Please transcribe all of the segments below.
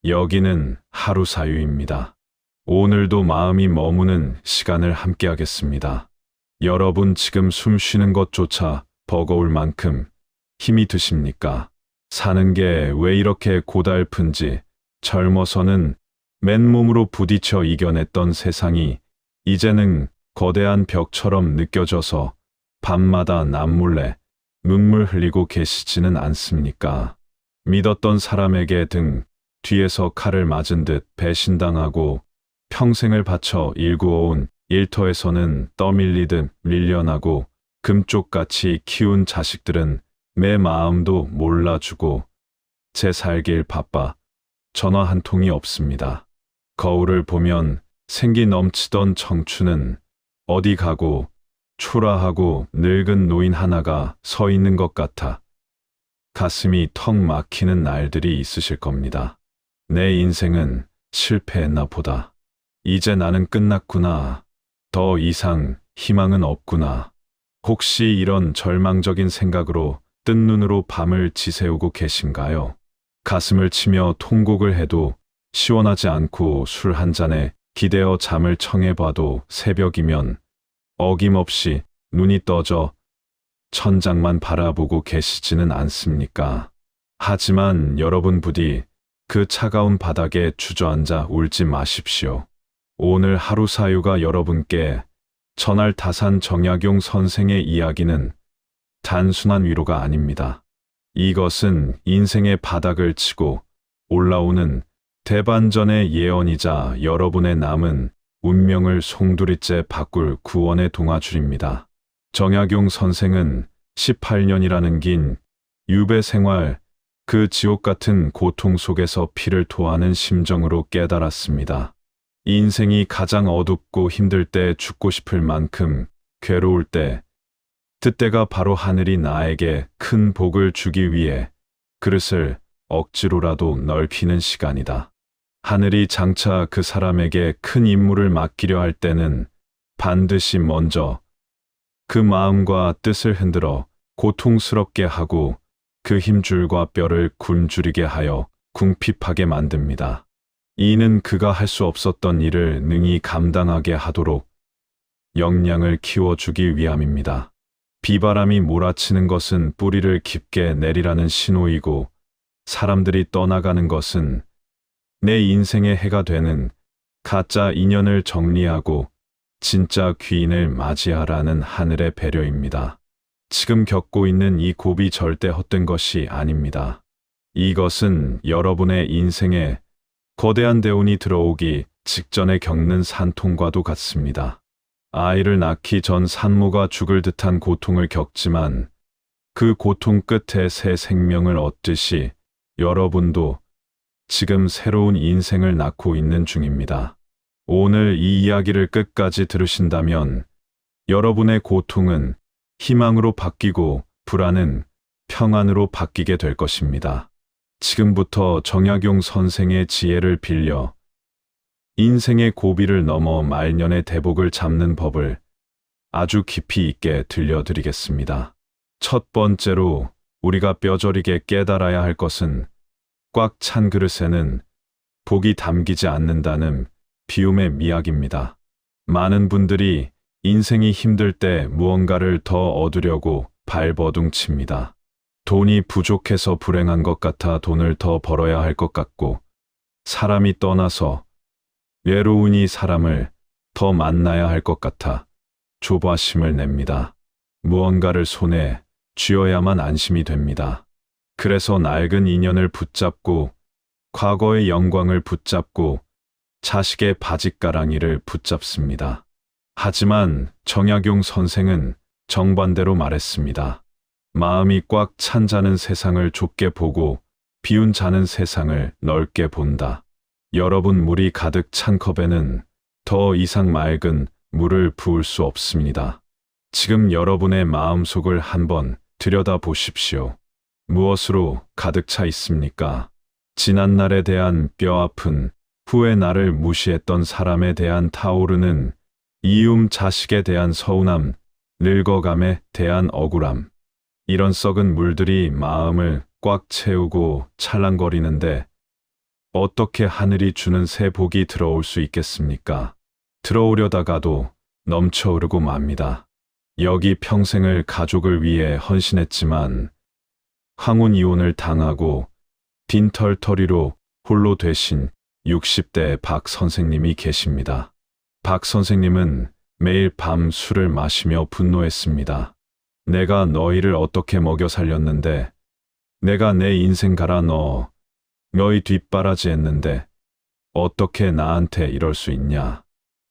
여기는 하루 사유입니다. 오늘도 마음이 머무는 시간을 함께하겠습니다. 여러분 지금 숨 쉬는 것조차 버거울 만큼 힘이 드십니까? 사는 게 왜 이렇게 고달픈지 젊어서는 맨몸으로 부딪혀 이겨냈던 세상이 이제는 거대한 벽처럼 느껴져서 밤마다 남몰래 눈물 흘리고 계시지는 않습니까? 믿었던 사람에게 등 뒤에서 칼을 맞은 듯 배신당하고 평생을 바쳐 일구어온 일터에서는 떠밀리듯 밀려나고 금쪽같이 키운 자식들은 내 마음도 몰라주고 제 살길 바빠 전화 한 통이 없습니다. 거울을 보면 생기 넘치던 청춘은 어디 가고 초라하고 늙은 노인 하나가 서 있는 것 같아 가슴이 턱 막히는 날들이 있으실 겁니다. 내 인생은 실패했나 보다. 이제 나는 끝났구나. 더 이상 희망은 없구나. 혹시 이런 절망적인 생각으로 뜬 눈으로 밤을 지새우고 계신가요? 가슴을 치며 통곡을 해도 시원하지 않고 술 한 잔에 기대어 잠을 청해봐도 새벽이면 어김없이 눈이 떠져 천장만 바라보고 계시지는 않습니까? 하지만 여러분 부디 그 차가운 바닥에 주저앉아 울지 마십시오. 오늘 하루 사유가 여러분께 전할 다산 정약용 선생의 이야기는 단순한 위로가 아닙니다. 이것은 인생의 바닥을 치고 올라오는 대반전의 예언이자 여러분의 남은 운명을 송두리째 바꿀 구원의 동화줄입니다. 정약용 선생은 18년이라는 긴 유배 생활, 그 지옥 같은 고통 속에서 피를 토하는 심정으로 깨달았습니다. 인생이 가장 어둡고 힘들 때 죽고 싶을 만큼 괴로울 때, 그때가 바로 하늘이 나에게 큰 복을 주기 위해 그릇을 억지로라도 넓히는 시간이다. 하늘이 장차 그 사람에게 큰 임무를 맡기려 할 때는 반드시 먼저 그 마음과 뜻을 흔들어 고통스럽게 하고 그 힘줄과 뼈를 굶주리게 하여 궁핍하게 만듭니다. 이는 그가 할 수 없었던 일을 능히 감당하게 하도록 역량을 키워주기 위함입니다. 비바람이 몰아치는 것은 뿌리를 깊게 내리라는 신호이고 사람들이 떠나가는 것은 내 인생의 해가 되는 가짜 인연을 정리하고 진짜 귀인을 맞이하라는 하늘의 배려입니다. 지금 겪고 있는 이 고비 절대 헛된 것이 아닙니다. 이것은 여러분의 인생에 거대한 대운이 들어오기 직전에 겪는 산통과도 같습니다. 아이를 낳기 전 산모가 죽을 듯한 고통을 겪지만 그 고통 끝에 새 생명을 얻듯이 여러분도 지금 새로운 인생을 낳고 있는 중입니다. 오늘 이 이야기를 끝까지 들으신다면 여러분의 고통은 희망으로 바뀌고 불안은 평안으로 바뀌게 될 것입니다. 지금부터 정약용 선생의 지혜를 빌려 인생의 고비를 넘어 말년의 대복을 잡는 법을 아주 깊이 있게 들려드리겠습니다. 첫 번째로 우리가 뼈저리게 깨달아야 할 것은 꽉 찬 그릇에는 복이 담기지 않는다는 비움의 미학입니다. 많은 분들이 인생이 힘들 때 무언가를 더 얻으려고 발버둥칩니다. 돈이 부족해서 불행한 것 같아 돈을 더 벌어야 할 것 같고, 사람이 떠나서 외로우니 사람을 더 만나야 할 것 같아 조바심을 냅니다. 무언가를 손에 쥐어야만 안심이 됩니다. 그래서 낡은 인연을 붙잡고 과거의 영광을 붙잡고 자식의 바짓가랑이를 붙잡습니다. 하지만 정약용 선생은 정반대로 말했습니다. 마음이 꽉 찬 자는 세상을 좁게 보고 비운 자는 세상을 넓게 본다. 여러분 물이 가득 찬 컵에는 더 이상 맑은 물을 부을 수 없습니다. 지금 여러분의 마음속을 한번 들여다보십시오. 무엇으로 가득 차 있습니까? 지난날에 대한 뼈아픈 후에 나를 무시했던 사람에 대한 타오르는 이움, 자식에 대한 서운함, 늙어감에 대한 억울함. 이런 썩은 물들이 마음을 꽉 채우고 찰랑거리는데 어떻게 하늘이 주는 새 복이 들어올 수 있겠습니까? 들어오려다가도 넘쳐흐르고 맙니다. 여기 평생을 가족을 위해 헌신했지만 황혼 이혼을 당하고 빈털터리로 홀로 되신 60대 박 선생님이 계십니다. 박 선생님은 매일 밤 술을 마시며 분노했습니다. 내가 너희를 어떻게 먹여 살렸는데, 내가 내 인생 갈아 넣어 너희 뒷바라지 했는데 어떻게 나한테 이럴 수 있냐.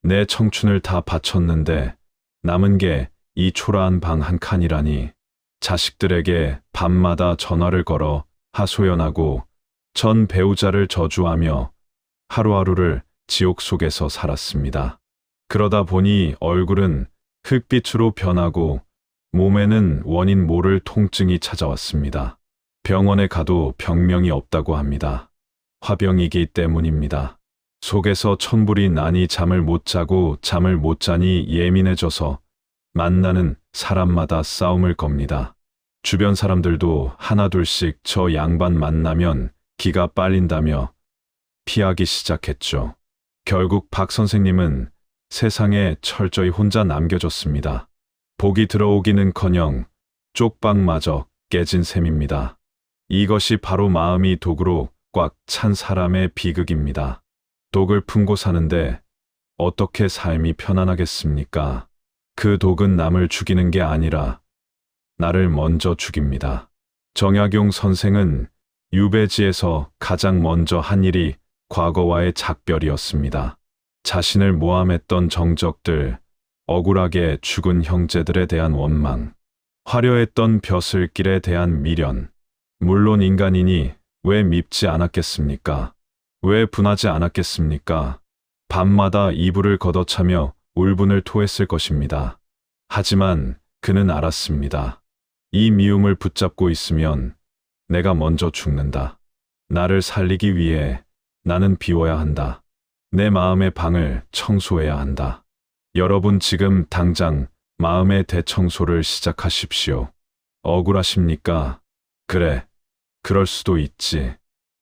내 청춘을 다 바쳤는데 남은 게 이 초라한 방 한 칸이라니. 자식들에게 밤마다 전화를 걸어 하소연하고 전 배우자를 저주하며 하루하루를 지옥 속에서 살았습니다. 그러다 보니 얼굴은 흙빛으로 변하고 몸에는 원인 모를 통증이 찾아왔습니다. 병원에 가도 병명이 없다고 합니다. 화병이기 때문입니다. 속에서 천불이 나니 잠을 못 자고 잠을 못 자니 예민해져서 만나는 사람마다 싸움을 겁니다. 주변 사람들도 하나둘씩 저 양반 만나면 기가 빨린다며 피하기 시작했죠. 결국 박 선생님은 세상에 철저히 혼자 남겨졌습니다. 복이 들어오기는커녕 쪽방마저 깨진 셈입니다. 이것이 바로 마음이 독으로 꽉 찬 사람의 비극입니다. 독을 품고 사는데 어떻게 삶이 편안하겠습니까? 그 독은 남을 죽이는 게 아니라 나를 먼저 죽입니다. 정약용 선생은 유배지에서 가장 먼저 한 일이 과거와의 작별이었습니다. 자신을 모함했던 정적들, 억울하게 죽은 형제들에 대한 원망, 화려했던 벼슬길에 대한 미련. 물론 인간이니 왜 밉지 않았겠습니까? 왜 분하지 않았겠습니까? 밤마다 이불을 걷어차며 울분을 토했을 것입니다. 하지만 그는 알았습니다. 이 미움을 붙잡고 있으면 내가 먼저 죽는다. 나를 살리기 위해 나는 비워야 한다. 내 마음의 방을 청소해야 한다. 여러분 지금 당장 마음의 대청소를 시작하십시오. 억울하십니까? 그래, 그럴 수도 있지.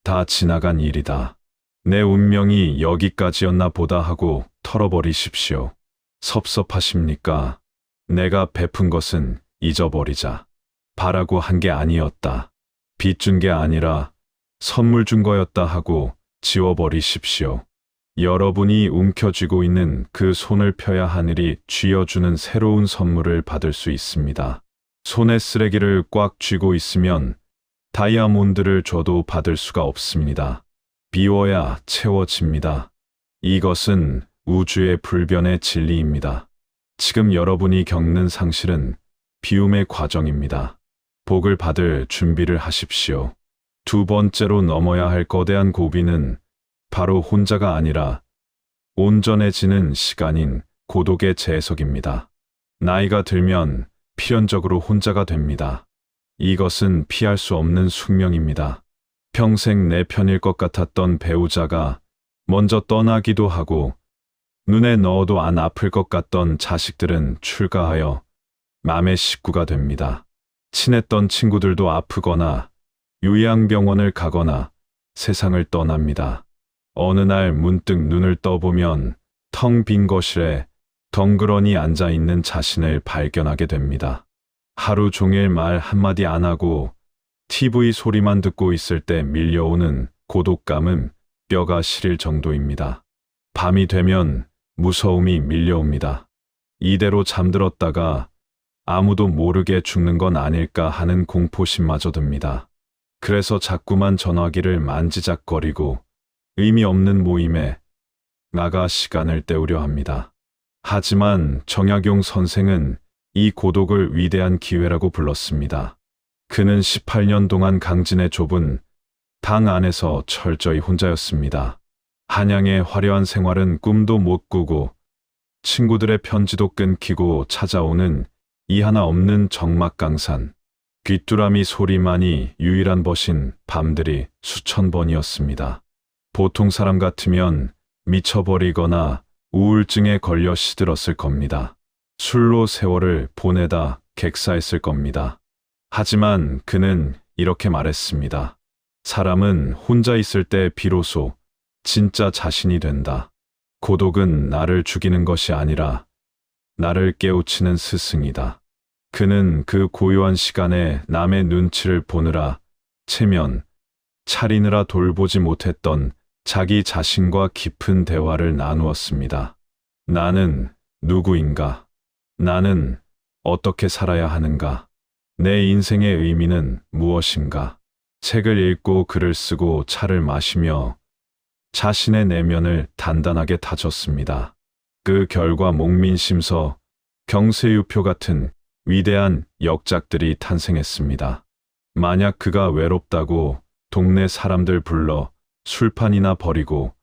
다 지나간 일이다. 내 운명이 여기까지였나 보다 하고 털어버리십시오. 섭섭하십니까? 내가 베푼 것은 잊어버리자. 바라고 한 게 아니었다. 빚준 게 아니라 선물 준 거였다 하고 지워버리십시오. 여러분이 움켜쥐고 있는 그 손을 펴야 하늘이 쥐어주는 새로운 선물을 받을 수 있습니다. 손에 쓰레기를 꽉 쥐고 있으면 다이아몬드를 줘도 받을 수가 없습니다. 비워야 채워집니다. 이것은 우주의 불변의 진리입니다. 지금 여러분이 겪는 상실은 비움의 과정입니다. 복을 받을 준비를 하십시오. 두 번째로 넘어야 할 거대한 고비는 바로 혼자가 아니라 온전해지는 시간인 고독의 재해석입니다. 나이가 들면 필연적으로 혼자가 됩니다. 이것은 피할 수 없는 숙명입니다. 평생 내 편일 것 같았던 배우자가 먼저 떠나기도 하고 눈에 넣어도 안 아플 것 같던 자식들은 출가하여 맘의 식구가 됩니다. 친했던 친구들도 아프거나 요양병원을 가거나 세상을 떠납니다. 어느 날 문득 눈을 떠보면 텅 빈 거실에 덩그러니 앉아있는 자신을 발견하게 됩니다. 하루 종일 말 한마디 안 하고 TV 소리만 듣고 있을 때 밀려오는 고독감은 뼈가 시릴 정도입니다. 밤이 되면 무서움이 밀려옵니다. 이대로 잠들었다가 아무도 모르게 죽는 건 아닐까 하는 공포심마저 듭니다. 그래서 자꾸만 전화기를 만지작거리고 의미 없는 모임에 나가 시간을 때우려 합니다. 하지만 정약용 선생은 이 고독을 위대한 기회라고 불렀습니다. 그는 18년 동안 강진의 좁은 당 안에서 철저히 혼자였습니다. 한양의 화려한 생활은 꿈도 못 꾸고 친구들의 편지도 끊기고 찾아오는 이 하나 없는 적막강산, 귀뚜라미 소리만이 유일한 벗인 밤들이 수천 번이었습니다. 보통 사람 같으면 미쳐버리거나 우울증에 걸려 시들었을 겁니다. 술로 세월을 보내다 객사했을 겁니다. 하지만 그는 이렇게 말했습니다. 사람은 혼자 있을 때 비로소 진짜 자신이 된다. 고독은 나를 죽이는 것이 아니라 나를 깨우치는 스승이다. 그는 그 고요한 시간에 남의 눈치를 보느라 체면, 차리느라 돌보지 못했던 자기 자신과 깊은 대화를 나누었습니다. 나는 누구인가? 나는 어떻게 살아야 하는가? 내 인생의 의미는 무엇인가? 책을 읽고 글을 쓰고 차를 마시며 자신의 내면을 단단하게 다졌습니다. 그 결과 목민심서, 경세유표 같은 위대한 역작들이 탄생했습니다. 만약 그가 외롭다고 동네 사람들 불러 술판이나 버리고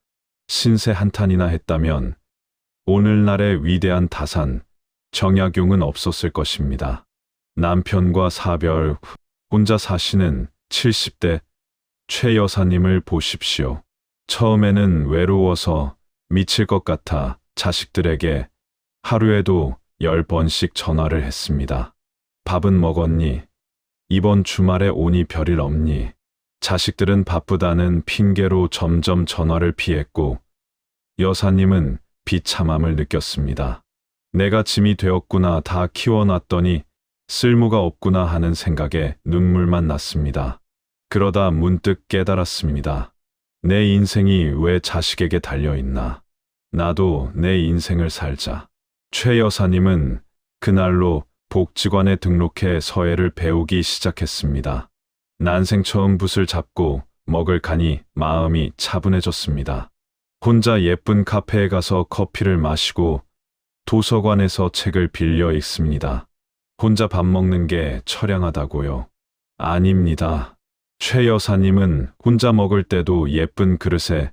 신세 한탄이나 했다면 오늘날의 위대한 다산 정약용은 없었을 것입니다. 남편과 사별 후 혼자 사시는 70대 최 여사님을 보십시오. 처음에는 외로워서 미칠 것 같아 자식들에게 하루에도 10번씩 전화를 했습니다. 밥은 먹었니? 이번 주말에 오니 별일 없니? 자식들은 바쁘다는 핑계로 점점 전화를 피했고 여사님은 비참함을 느꼈습니다. 내가 짐이 되었구나, 다 키워놨더니 쓸모가 없구나 하는 생각에 눈물만 났습니다. 그러다 문득 깨달았습니다. 내 인생이 왜 자식에게 달려있나? 나도 내 인생을 살자. 최 여사님은 그날로 복지관에 등록해 서예를 배우기 시작했습니다. 난생 처음 붓을 잡고 먹을 가니 마음이 차분해졌습니다. 혼자 예쁜 카페에 가서 커피를 마시고 도서관에서 책을 빌려 읽습니다. 혼자 밥 먹는 게 처량하다고요? 아닙니다. 최 여사님은 혼자 먹을 때도 예쁜 그릇에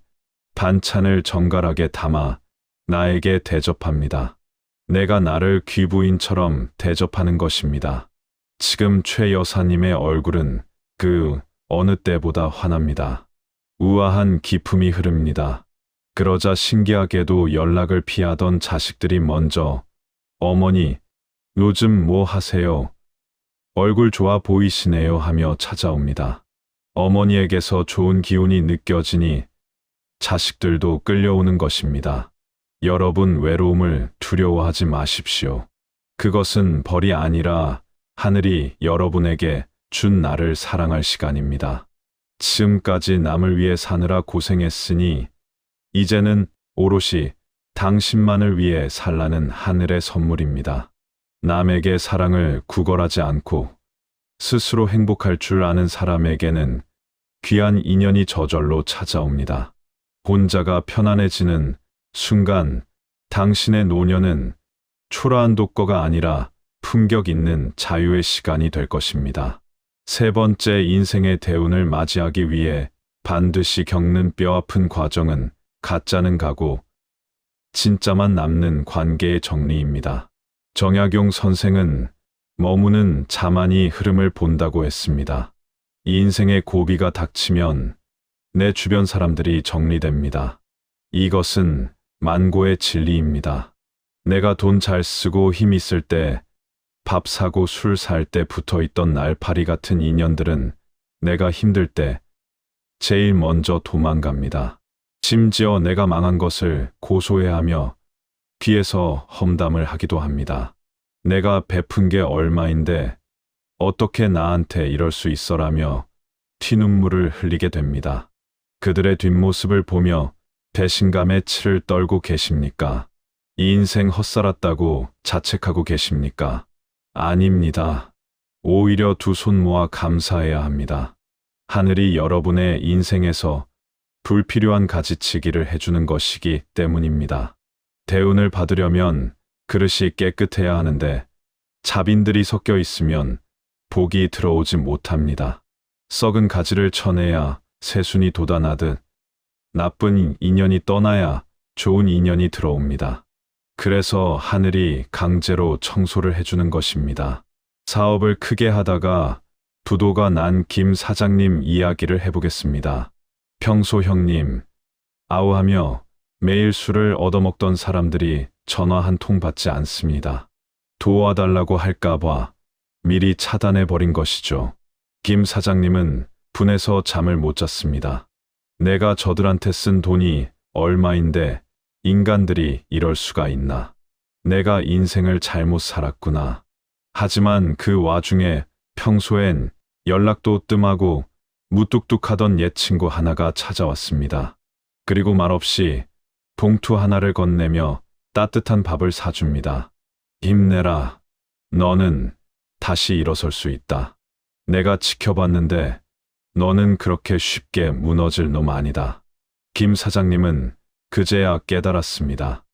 반찬을 정갈하게 담아 나에게 대접합니다. 내가 나를 귀부인처럼 대접하는 것입니다. 지금 최 여사님의 얼굴은 그 어느 때보다 환합니다. 우아한 기품이 흐릅니다. 그러자 신기하게도 연락을 피하던 자식들이 먼저 어머니, 요즘 뭐 하세요? 얼굴 좋아 보이시네요 하며 찾아옵니다. 어머니에게서 좋은 기운이 느껴지니 자식들도 끌려오는 것입니다. 여러분, 외로움을 두려워하지 마십시오. 그것은 벌이 아니라 하늘이 여러분에게 준 나를 사랑할 시간입니다. 지금까지 남을 위해 사느라 고생했으니 이제는 오롯이 당신만을 위해 살라는 하늘의 선물입니다. 남에게 사랑을 구걸하지 않고 스스로 행복할 줄 아는 사람에게는 귀한 인연이 저절로 찾아옵니다. 혼자가 편안해지는 순간 당신의 노년은 초라한 독거가 아니라 품격 있는 자유의 시간이 될 것입니다. 세 번째, 인생의 대운을 맞이하기 위해 반드시 겪는 뼈아픈 과정은 가짜는 가고 진짜만 남는 관계의 정리입니다. 정약용 선생은 머무는 자만이 흐름을 본다고 했습니다. 이 인생의 고비가 닥치면 내 주변 사람들이 정리됩니다. 이것은 만고의 진리입니다. 내가 돈 잘 쓰고 힘 있을 때, 밥 사고 술 살 때 붙어있던 날파리 같은 인연들은 내가 힘들 때 제일 먼저 도망갑니다. 심지어 내가 망한 것을 고소해하며 귀에서 험담을 하기도 합니다. 내가 베푼 게 얼마인데 어떻게 나한테 이럴 수 있어라며 피눈물을 흘리게 됩니다. 그들의 뒷모습을 보며 배신감에 치를 떨고 계십니까? 이 인생 헛살았다고 자책하고 계십니까? 아닙니다. 오히려 두 손 모아 감사해야 합니다. 하늘이 여러분의 인생에서 불필요한 가지치기를 해주는 것이기 때문입니다. 대운을 받으려면 그릇이 깨끗해야 하는데 자빈들이 섞여 있으면 복이 들어오지 못합니다. 썩은 가지를 쳐내야 새순이 돋아나듯 나쁜 인연이 떠나야 좋은 인연이 들어옵니다. 그래서 하늘이 강제로 청소를 해주는 것입니다. 사업을 크게 하다가 부도가 난 김 사장님 이야기를 해보겠습니다. 평소 형님, 아우하며 매일 술을 얻어먹던 사람들이 전화 한 통 받지 않습니다. 도와달라고 할까봐 미리 차단해버린 것이죠. 김 사장님은 분해서 잠을 못 잤습니다. 내가 저들한테 쓴 돈이 얼마인데 인간들이 이럴 수가 있나. 내가 인생을 잘못 살았구나. 하지만 그 와중에 평소엔 연락도 뜸하고 무뚝뚝하던 옛 친구 하나가 찾아왔습니다. 그리고 말없이 봉투 하나를 건네며 따뜻한 밥을 사줍니다. 힘내라. 너는 다시 일어설 수 있다. 내가 지켜봤는데 너는 그렇게 쉽게 무너질 놈 아니다. 김 사장님은 그제야 깨달았습니다.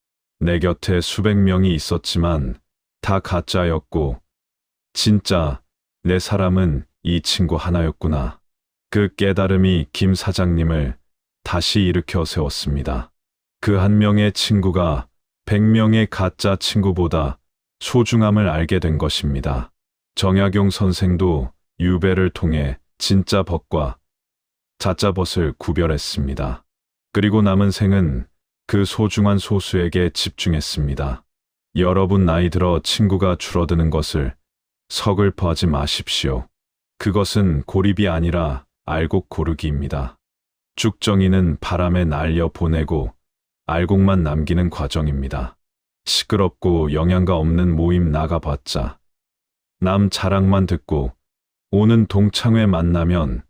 내 곁에 수백 명이 있었지만 다 가짜였고 진짜 내 사람은 이 친구 하나였구나. 그 깨달음이 김 사장님을 다시 일으켜 세웠습니다. 그 한 명의 친구가 100명의 가짜 친구보다 소중함을 알게 된 것입니다. 정약용 선생도 유배를 통해 진짜 벗과 가짜 벗을 구별했습니다. 그리고 남은 생은 그 소중한 소수에게 집중했습니다. 여러분 나이 들어 친구가 줄어드는 것을 서글퍼하지 마십시오. 그것은 고립이 아니라 알곡 고르기입니다. 쭉정이는 바람에 날려 보내고 알곡만 남기는 과정입니다. 시끄럽고 영양가 없는 모임 나가봤자 남 자랑만 듣고 오는 동창회 만나면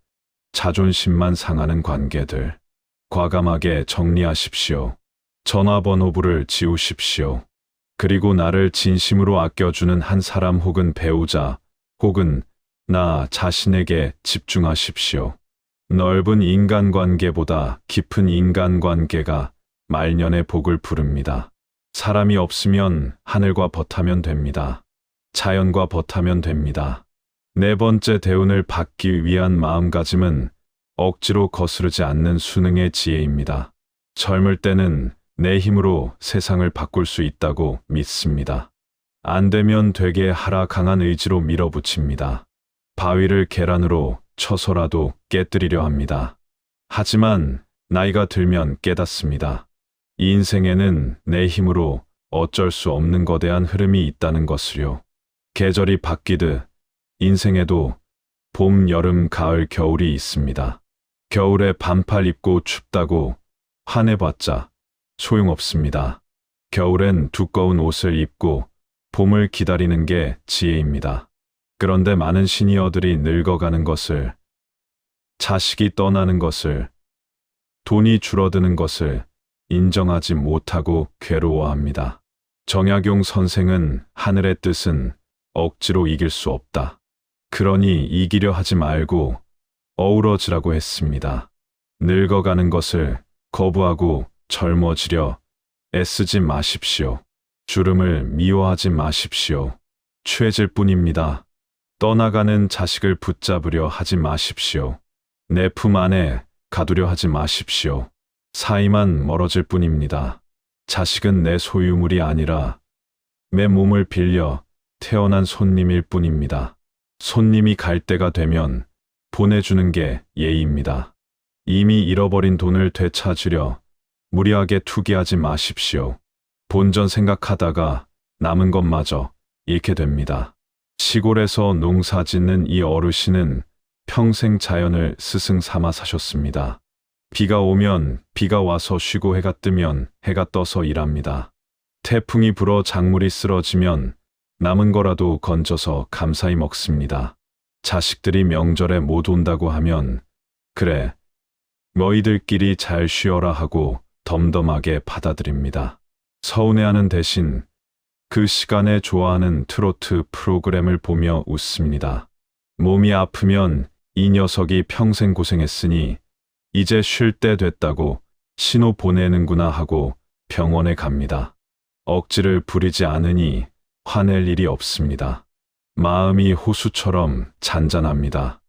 자존심만 상하는 관계들. 과감하게 정리하십시오. 전화번호부를 지우십시오. 그리고 나를 진심으로 아껴주는 한 사람 혹은 배우자 혹은 나 자신에게 집중하십시오. 넓은 인간관계보다 깊은 인간관계가 말년의 복을 부릅니다. 사람이 없으면 하늘과 벗하면 됩니다. 자연과 벗하면 됩니다. 네 번째 대운을 받기 위한 마음가짐은 억지로 거스르지 않는 수능의 지혜입니다. 젊을 때는 내 힘으로 세상을 바꿀 수 있다고 믿습니다. 안 되면 되게 하라 강한 의지로 밀어붙입니다. 바위를 계란으로 쳐서라도 깨뜨리려 합니다. 하지만 나이가 들면 깨닫습니다. 이 인생에는 내 힘으로 어쩔 수 없는 거대한 흐름이 있다는 것을요. 계절이 바뀌듯 인생에도 봄, 여름, 가을, 겨울이 있습니다. 겨울에 반팔 입고 춥다고 화내봤자 소용없습니다. 겨울엔 두꺼운 옷을 입고 봄을 기다리는 게 지혜입니다. 그런데 많은 시니어들이 늙어가는 것을, 자식이 떠나는 것을, 돈이 줄어드는 것을 인정하지 못하고 괴로워합니다. 정약용 선생은 하늘의 뜻은 억지로 이길 수 없다. 그러니 이기려 하지 말고 어우러지라고 했습니다. 늙어가는 것을 거부하고 젊어지려 애쓰지 마십시오. 주름을 미워하지 마십시오. 취해질 뿐입니다. 떠나가는 자식을 붙잡으려 하지 마십시오. 내 품 안에 가두려 하지 마십시오. 사이만 멀어질 뿐입니다. 자식은 내 소유물이 아니라 내 몸을 빌려 태어난 손님일 뿐입니다. 손님이 갈 때가 되면 보내주는 게 예의입니다. 이미 잃어버린 돈을 되찾으려 무리하게 투기하지 마십시오. 본전 생각하다가 남은 것마저 잃게 됩니다. 시골에서 농사 짓는 이 어르신은 평생 자연을 스승 삼아 사셨습니다. 비가 오면 비가 와서 쉬고 해가 뜨면 해가 떠서 일합니다. 태풍이 불어 작물이 쓰러지면 남은 거라도 건져서 감사히 먹습니다. 자식들이 명절에 못 온다고 하면 그래, 너희들끼리 잘 쉬어라 하고 덤덤하게 받아들입니다. 서운해하는 대신 그 시간에 좋아하는 트로트 프로그램을 보며 웃습니다. 몸이 아프면 이 녀석이 평생 고생했으니 이제 쉴 때 됐다고 신호 보내는구나 하고 병원에 갑니다. 억지를 부리지 않으니 화낼 일이 없습니다. 마음이 호수처럼 잔잔합니다.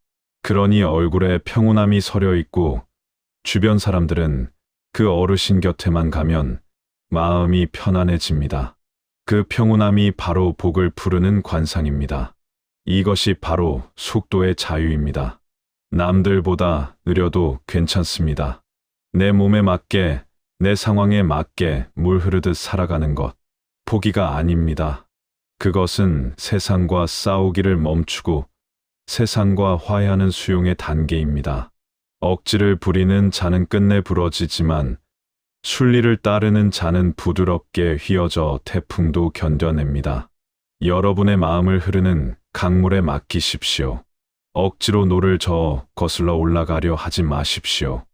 그러니 얼굴에 평온함이 서려 있고 주변 사람들은 그 어르신 곁에만 가면 마음이 편안해집니다. 그 평온함이 바로 복을 부르는 관상입니다. 이것이 바로 속도의 자유입니다. 남들보다 느려도 괜찮습니다. 내 몸에 맞게, 내 상황에 맞게 물 흐르듯 살아가는 것, 포기가 아닙니다. 그것은 세상과 싸우기를 멈추고 세상과 화해하는 수용의 단계입니다. 억지를 부리는 자는 끝내 부러지지만 순리를 따르는 자는 부드럽게 휘어져 태풍도 견뎌냅니다. 여러분의 마음을 흐르는 강물에 맡기십시오. 억지로 노를 저어 거슬러 올라가려 하지 마십시오.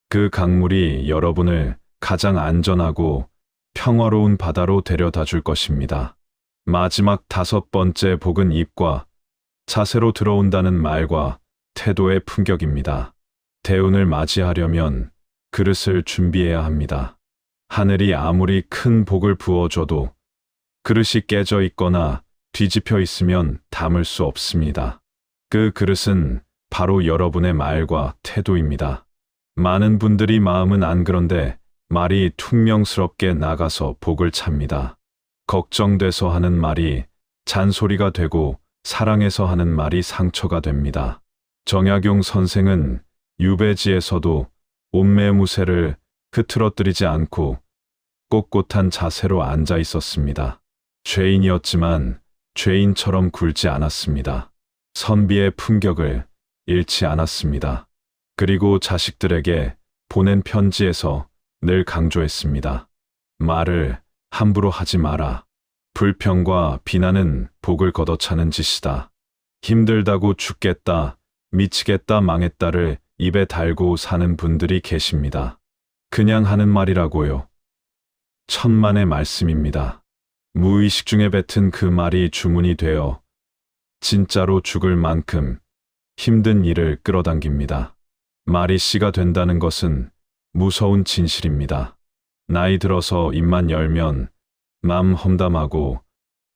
그 강물이 여러분을 가장 안전하고 평화로운 바다로 데려다 줄 것입니다. 마지막 5번째 복은 입과 자세로 들어온다는 말과 태도의 품격입니다. 대운을 맞이하려면 그릇을 준비해야 합니다. 하늘이 아무리 큰 복을 부어줘도 그릇이 깨져 있거나 뒤집혀 있으면 담을 수 없습니다. 그 그릇은 바로 여러분의 말과 태도입니다. 많은 분들이 마음은 안 그런데 말이 퉁명스럽게 나가서 복을 찹니다. 걱정돼서 하는 말이 잔소리가 되고 사랑해서 하는 말이 상처가 됩니다. 정약용 선생은 유배지에서도 옷매무새를 흐트러뜨리지 않고 꼿꼿한 자세로 앉아 있었습니다. 죄인이었지만 죄인처럼 굴지 않았습니다. 선비의 품격을 잃지 않았습니다. 그리고 자식들에게 보낸 편지에서 늘 강조했습니다. 말을 함부로 하지 마라. 불평과 비난은 복을 걷어차는 짓이다. 힘들다고 죽겠다, 미치겠다, 망했다를 입에 달고 사는 분들이 계십니다. 그냥 하는 말이라고요. 천만의 말씀입니다. 무의식 중에 뱉은 그 말이 주문이 되어 진짜로 죽을 만큼 힘든 일을 끌어당깁니다. 말이 씨가 된다는 것은 무서운 진실입니다. 나이 들어서 입만 열면 맘 험담하고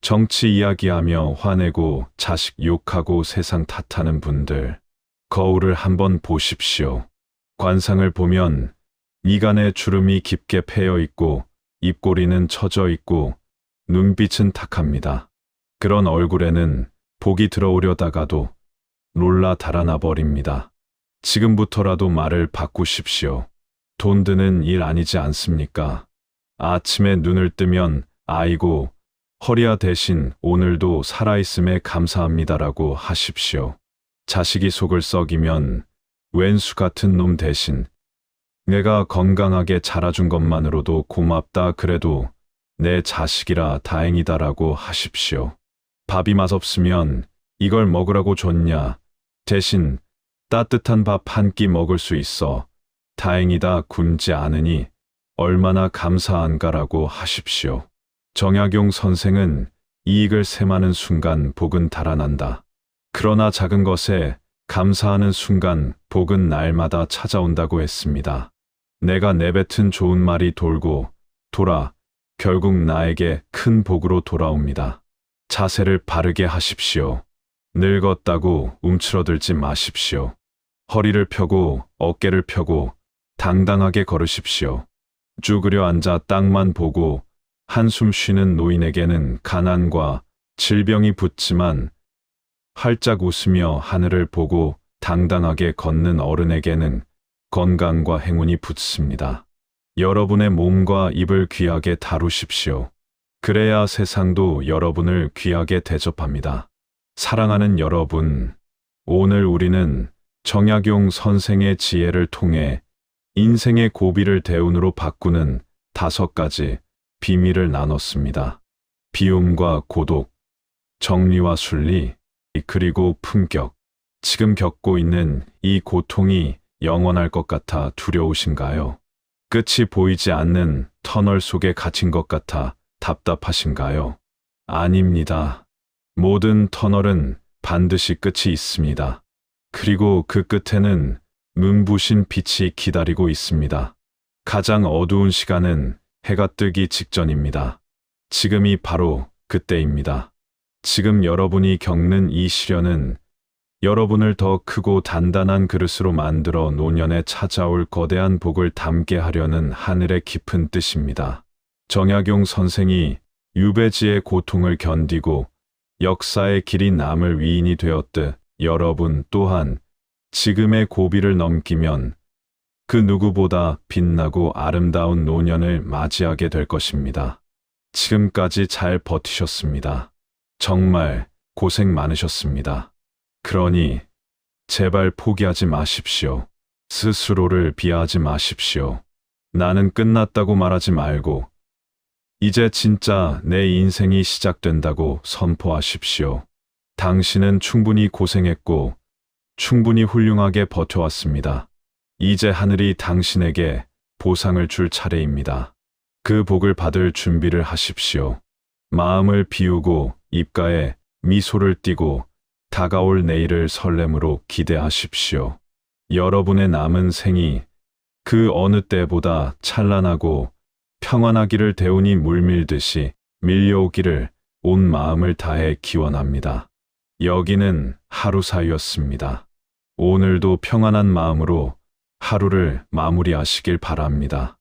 정치 이야기하며 화내고 자식 욕하고 세상 탓하는 분들, 거울을 한번 보십시오. 관상을 보면 미간에 주름이 깊게 패여 있고 입꼬리는 처져 있고 눈빛은 탁합니다. 그런 얼굴에는 복이 들어오려다가도 놀라 달아나 버립니다. 지금부터라도 말을 바꾸십시오. 돈 드는 일 아니지 않습니까? 아침에 눈을 뜨면 아이고 허리야 대신 오늘도 살아있음에 감사합니다라고 하십시오. 자식이 속을 썩이면 왼수 같은 놈 대신 내가 건강하게 자라준 것만으로도 고맙다, 그래도 내 자식이라 다행이다라고 하십시오. 밥이 맛없으면 이걸 먹으라고 줬냐, 대신 따뜻한 밥 한 끼 먹을 수 있어 다행이다, 굶지 않으니 얼마나 감사한가라고 하십시오. 정약용 선생은 이익을 셈하는 순간 복은 달아난다. 그러나 작은 것에 감사하는 순간 복은 날마다 찾아온다고 했습니다. 내가 내뱉은 좋은 말이 돌고 돌아 결국 나에게 큰 복으로 돌아옵니다. 자세를 바르게 하십시오. 늙었다고 움츠러들지 마십시오. 허리를 펴고 어깨를 펴고 당당하게 걸으십시오. 쭈그려 앉아 땅만 보고 한숨 쉬는 노인에게는 가난과 질병이 붙지만 활짝 웃으며 하늘을 보고 당당하게 걷는 어른에게는 건강과 행운이 붙습니다. 여러분의 몸과 입을 귀하게 다루십시오. 그래야 세상도 여러분을 귀하게 대접합니다. 사랑하는 여러분, 오늘 우리는 정약용 선생의 지혜를 통해 인생의 고비를 대운으로 바꾸는 5가지 비밀을 나눴습니다. 비움과 고독, 정리와 순리, 그리고 품격. 지금 겪고 있는 이 고통이 영원할 것 같아 두려우신가요? 끝이 보이지 않는 터널 속에 갇힌 것 같아 답답하신가요? 아닙니다. 모든 터널은 반드시 끝이 있습니다. 그리고 그 끝에는 눈부신 빛이 기다리고 있습니다. 가장 어두운 시간은 해가 뜨기 직전입니다. 지금이 바로 그때입니다. 지금 여러분이 겪는 이 시련은 여러분을 더 크고 단단한 그릇으로 만들어 노년에 찾아올 거대한 복을 담게 하려는 하늘의 깊은 뜻입니다. 정약용 선생이 유배지의 고통을 견디고 역사의 길이 남을 위인이 되었듯 여러분 또한 지금의 고비를 넘기면 그 누구보다 빛나고 아름다운 노년을 맞이하게 될 것입니다. 지금까지 잘 버티셨습니다. 정말 고생 많으셨습니다. 그러니 제발 포기하지 마십시오. 스스로를 비하하지 마십시오. 나는 끝났다고 말하지 말고 이제 진짜 내 인생이 시작된다고 선포하십시오. 당신은 충분히 고생했고 충분히 훌륭하게 버텨왔습니다. 이제 하늘이 당신에게 보상을 줄 차례입니다. 그 복을 받을 준비를 하십시오. 마음을 비우고 입가에 미소를 띠고 다가올 내일을 설렘으로 기대하십시오. 여러분의 남은 생이 그 어느 때보다 찬란하고 평안하기를 대운이 물밀듯이 밀려오기를 온 마음을 다해 기원합니다. 여기는 하루사였습니다. 오늘도 평안한 마음으로 하루를 마무리하시길 바랍니다.